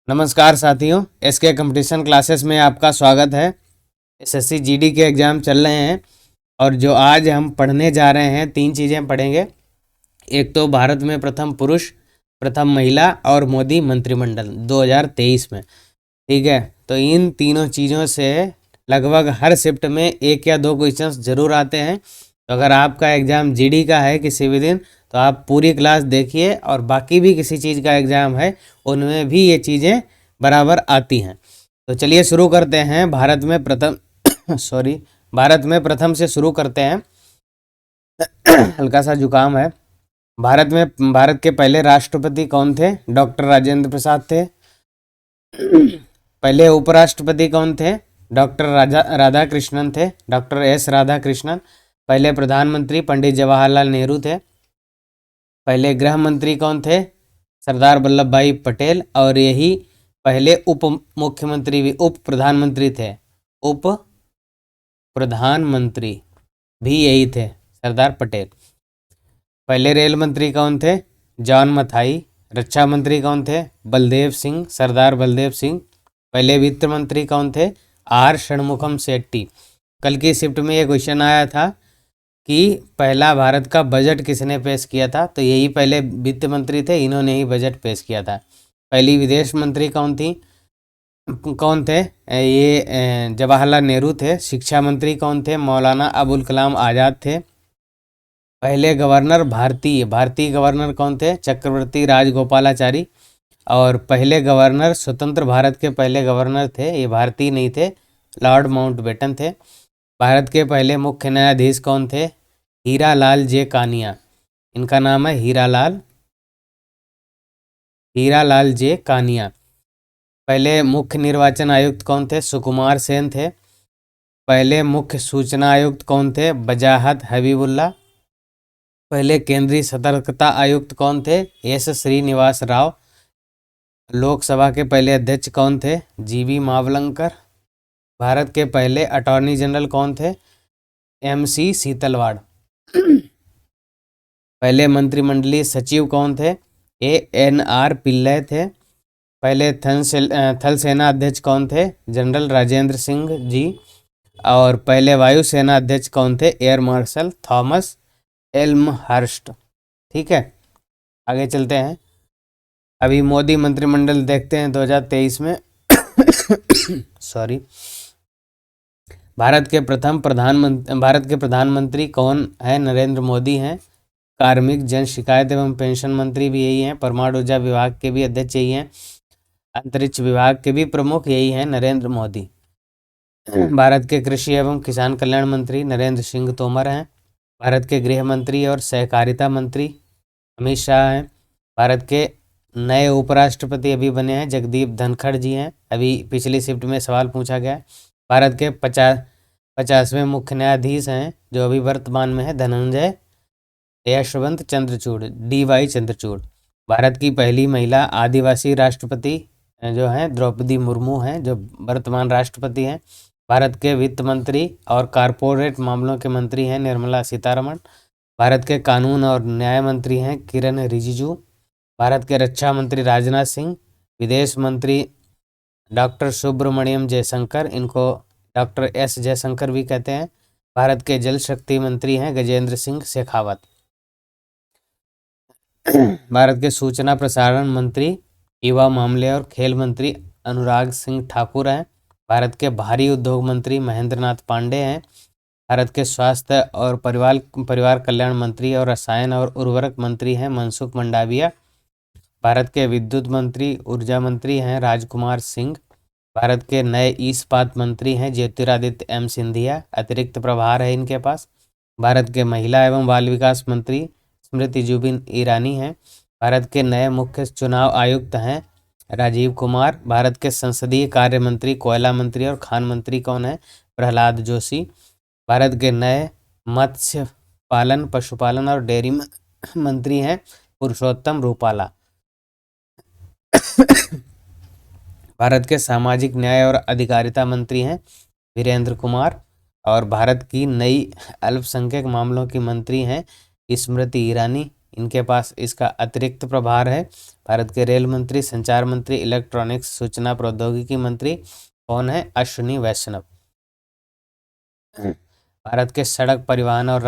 नमस्कार साथियों, SK competition classes में आपका स्वागत है। एसएससी जीडी के एग्ज़ाम चल रहे हैं और जो आज हम पढ़ने जा रहे हैं, 3 चीज़ें पढ़ेंगे। एक तो भारत में प्रथम पुरुष, प्रथम महिला और मोदी मंत्रिमंडल 2023 में। ठीक है, तो इन तीनों चीज़ों से लगभग हर शिफ्ट में 1 या 2 क्वेश्चंस जरूर आते हैं। तो अगर आपका एग्ज़ाम जीडी का है किसी भी दिन, तो आप पूरी क्लास देखिए, और बाकी भी किसी चीज़ का एग्ज़ाम है उनमें भी ये चीज़ें बराबर आती हैं। तो चलिए शुरू करते हैं। भारत में प्रथम भारत में प्रथम से शुरू करते हैं। हल्का सा जुकाम है। भारत के पहले राष्ट्रपति कौन थे? डॉक्टर राजेंद्र प्रसाद थे। पहले उपराष्ट्रपति कौन थे? डॉक्टर राधा कृष्णन थे, डॉक्टर एस राधा कृष्णन। पहले प्रधानमंत्री पंडित जवाहरलाल नेहरू थे। पहले गृह मंत्री कौन थे? सरदार वल्लभ भाई पटेल। और यही पहले उप मुख्यमंत्री भी, उप प्रधानमंत्री थे। उप प्रधानमंत्री भी यही थे, सरदार पटेल। पहले रेल मंत्री कौन थे? जॉन मथाई। रक्षा मंत्री कौन थे? बलदेव सिंह, सरदार बलदेव सिंह। पहले वित्त मंत्री कौन थे? आर षणमुखम शेट्टी। कल की शिफ्ट में ये क्वेश्चन आया था कि पहला भारत का बजट किसने पेश किया था, तो यही पहले वित्त मंत्री थे, इन्होंने ही बजट पेश किया था। पहली विदेश मंत्री कौन थे? ये जवाहरलाल नेहरू थे। शिक्षा मंत्री कौन थे? मौलाना अबुल कलाम आज़ाद थे। पहले गवर्नर भारतीय गवर्नर कौन थे? चक्रवर्ती राजगोपालाचारी। और पहले गवर्नर, स्वतंत्र भारत के पहले गवर्नर थे, ये भारतीय नहीं थे, लॉर्ड माउंटबेटन थे। भारत के पहले मुख्य न्यायाधीश कौन थे? हीरालाल जे कानिया। इनका नाम है हीरालाल जे कानिया। पहले मुख्य निर्वाचन आयुक्त कौन थे? सुकुमार सेन थे। पहले मुख्य सूचना आयुक्त कौन थे? वजाहत हबीबुल्ला। पहले केंद्रीय सतर्कता आयुक्त कौन थे? एस श्रीनिवास राव। लोकसभा के पहले अध्यक्ष कौन थे? जीवी मावलंकर। भारत के पहले अटॉर्नी जनरल कौन थे? MC सीतलवाड़। पहले मंत्रिमंडलीय सचिव कौन थे? ANR पिल्लई थे। पहले थल सेना अध्यक्ष कौन थे? जनरल राजेंद्र सिंह जी। और पहले वायुसेना अध्यक्ष कौन थे? Air marshal Thomas Elmhirst. ठीक है, आगे चलते हैं। अभी मोदी मंत्रिमंडल देखते हैं 2023 में। सॉरी। भारत के प्रधानमंत्री कौन है? नरेंद्र मोदी हैं। कार्मिक जन शिकायत एवं पेंशन मंत्री भी यही हैं। परमाणु ऊर्जा विभाग के भी अध्यक्ष यही हैं। अंतरिक्ष विभाग के भी प्रमुख यही हैं, नरेंद्र मोदी। भारत के कृषि एवं किसान कल्याण मंत्री नरेंद्र सिंह तोमर हैं। भारत के गृह मंत्री और सहकारिता मंत्री अमित शाह हैं। भारत के नए उपराष्ट्रपति अभी बने हैं, जगदीप धनखड़ जी हैं। अभी पिछली शिफ्ट में सवाल पूछा गया। भारत के 50वें मुख्य न्यायाधीश हैं, जो अभी वर्तमान में है, धनंजय यशवंत चंद्रचूड़, DY चंद्रचूड़। भारत की पहली महिला आदिवासी राष्ट्रपति जो हैं द्रौपदी मुर्मू हैं, जो वर्तमान राष्ट्रपति हैं। भारत के वित्त मंत्री और कारपोरेट मामलों के मंत्री हैं निर्मला सीतारमण। भारत के कानून और न्याय मंत्री हैं किरण रिजिजू। भारत के रक्षा मंत्री राजनाथ सिंह। विदेश मंत्री डॉक्टर सुब्रमण्यम जयशंकर, इनको डॉक्टर S जयशंकर भी कहते हैं। भारत के जल शक्ति मंत्री हैं गजेंद्र सिंह शेखावत। भारत के सूचना प्रसारण मंत्री, युवा मामले और खेल मंत्री अनुराग सिंह ठाकुर हैं। भारत के भारी उद्योग मंत्री महेंद्र नाथ पांडे हैं। भारत के स्वास्थ्य और परिवार कल्याण मंत्री और रसायन और उर्वरक मंत्री हैं मनसुख मंडाविया। भारत के विद्युत मंत्री, ऊर्जा मंत्री हैं राजकुमार सिंह। भारत के नए इस्पात मंत्री हैं ज्योतिरादित्य M सिंधिया, अतिरिक्त प्रभार है इनके पास। भारत के महिला एवं बाल विकास मंत्री स्मृति जुबिन ईरानी हैं। भारत के नए मुख्य चुनाव आयुक्त हैं राजीव कुमार। भारत के संसदीय कार्य मंत्री, कोयला मंत्री और खान मंत्री कौन है? प्रहलाद जोशी। भारत के नए मत्स्य पालन, पशुपालन और डेयरी मंत्री हैं पुरुषोत्तम रूपाला। भारत के सामाजिक न्याय और अधिकारिता मंत्री हैं वीरेंद्र कुमार। और भारत की नई अल्पसंख्यक मामलों की मंत्री हैं स्मृति ईरानी, इनके पास इसका अतिरिक्त प्रभार है। भारत के रेल मंत्री, संचार मंत्री, इलेक्ट्रॉनिक्स सूचना प्रौद्योगिकी मंत्री कौन है? अश्विनी वैष्णव। भारत के सड़क परिवहन और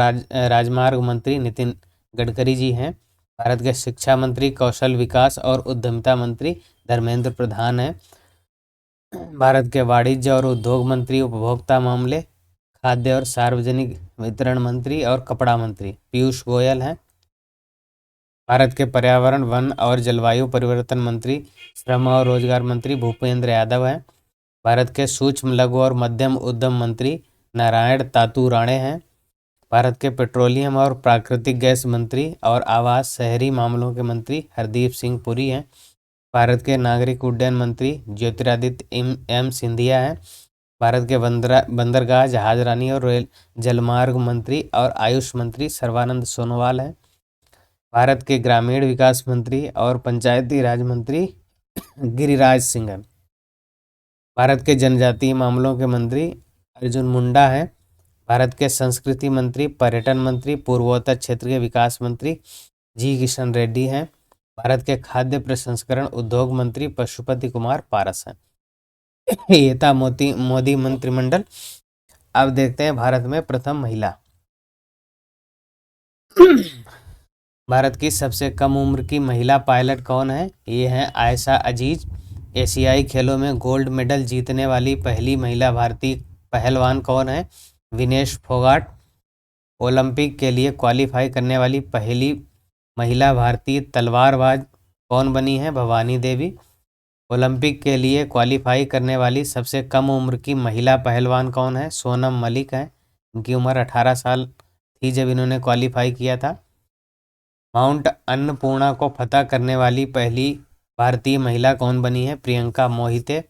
राजमार्ग मंत्री नितिन गडकरी जी हैं। भारत के शिक्षा मंत्री, कौशल विकास और उद्यमिता मंत्री धर्मेंद्र प्रधान हैं। भारत के वाणिज्य और उद्योग मंत्री, उपभोक्ता मामले, खाद्य और सार्वजनिक वितरण मंत्री और कपड़ा मंत्री पीयूष गोयल हैं। भारत के पर्यावरण, वन और जलवायु परिवर्तन मंत्री, श्रम और रोजगार मंत्री भूपेंद्र यादव हैं। भारत के सूक्ष्म, लघु और मध्यम उद्यम मंत्री नारायण तातू राणे हैं। भारत के पेट्रोलियम और प्राकृतिक गैस मंत्री और आवास शहरी मामलों के मंत्री हरदीप सिंह पुरी हैं। भारत के नागरिक उड्डयन मंत्री ज्योतिरादित्य एम सिंधिया हैं। भारत के बंदरगाह, जहाजरानी और रेल जलमार्ग मंत्री और आयुष मंत्री सर्बानंद सोनोवाल हैं। भारत के ग्रामीण विकास मंत्री और पंचायती राज मंत्री गिरिराज सिंह हैं। भारत के जनजातीय मामलों के मंत्री अर्जुन मुंडा हैं। भारत के संस्कृति मंत्री, पर्यटन मंत्री, पूर्वोत्तर क्षेत्र के विकास मंत्री जी किशन रेड्डी हैं। भारत के खाद्य प्रसंस्करण उद्योग मंत्री पशुपति कुमार पारस हैं। ये था मोदी मंत्रिमंडल। अब देखते हैं भारत में प्रथम महिला। भारत की सबसे कम उम्र की महिला पायलट कौन है? ये है आयशा अजीज। एशियाई खेलों में गोल्ड मेडल जीतने वाली पहली महिला भारतीय पहलवान कौन है? विनेश फोगाट। ओलंपिक के लिए क्वालिफाई करने वाली पहली महिला भारतीय तलवारबाज कौन बनी है? भवानी देवी। ओलंपिक के लिए क्वालिफाई करने वाली सबसे कम उम्र की महिला पहलवान कौन है? सोनम मलिक है। इनकी उम्र 18 साल थी जब इन्होंने क्वालिफाई किया था। माउंट अन्नपूर्णा को फतह करने वाली पहली भारतीय महिला कौन बनी है? Priyanka Mohite.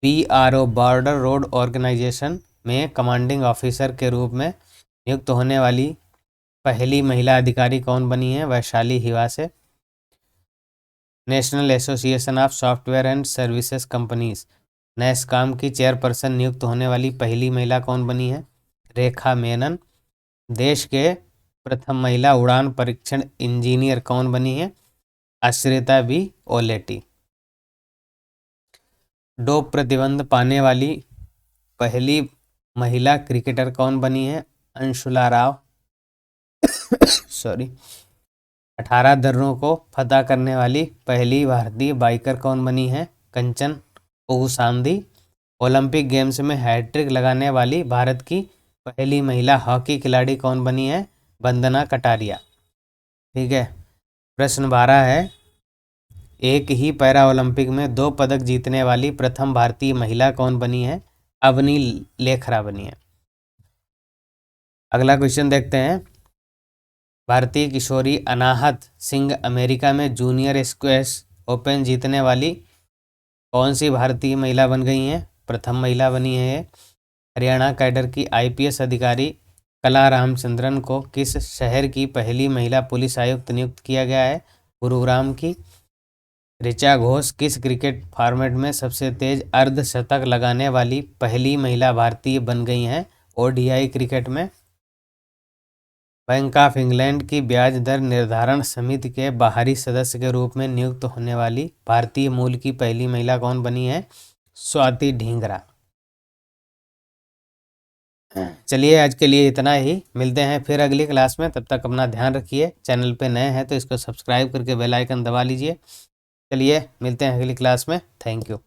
PRO border road organisation में कमांडिंग ऑफिसर के रूप में नियुक्त होने वाली पहली महिला अधिकारी कौन बनी है? Vaishali Hiwase. National Association of Software and Services Companies NASSCOM की चेयरपर्सन नियुक्त होने वाली पहली महिला कौन बनी है? रेखा मेनन। देश के प्रथम महिला उड़ान परीक्षण इंजीनियर कौन बनी है? आश्रिता बी ओलेटी। डोप प्रतिबंध पाने वाली पहली महिला क्रिकेटर कौन बनी है? अंशुला राव। सॉरी। 18 दर्रों को फतह करने वाली पहली भारतीय बाइकर कौन बनी है? कंचन ओगुसांदी। ओलंपिक गेम्स में हैट्रिक लगाने वाली भारत की पहली महिला हॉकी खिलाड़ी कौन बनी है? वंदना कटारिया। ठीक है। प्रश्न 12 है, एक ही पैरा ओलंपिक में 2 पदक जीतने वाली प्रथम भारतीय महिला कौन बनी है? अवनी लेखरा बनी है। अगला क्वेश्चन देखते हैं। भारतीय किशोरी अनाहत सिंह अमेरिका में जूनियर स्क्वैश ओपन जीतने वाली कौन सी भारतीय महिला बन गई हैं? प्रथम महिला बनी है ये। हरियाणा कैडर की IPS अधिकारी कला रामचंद्रन को किस शहर की पहली महिला पुलिस आयुक्त नियुक्त किया गया है? गुरुग्राम की। ऋचा घोष किस क्रिकेट फॉर्मेट में सबसे तेज अर्धशतक लगाने वाली पहली महिला भारतीय बन गई हैं? ODI क्रिकेट में। बैंक ऑफ इंग्लैंड की ब्याज दर निर्धारण समिति के बाहरी सदस्य के रूप में नियुक्त होने वाली भारतीय मूल की पहली महिला कौन बनी है? स्वाति ढींगरा। चलिए आज के लिए इतना ही, मिलते हैं फिर अगली क्लास में। तब तक अपना ध्यान रखिए। चैनल पे नए हैं तो इसको सब्सक्राइब करके बेल आइकन दबा लीजिए। चलिए मिलते हैं अगली क्लास में। Thank you.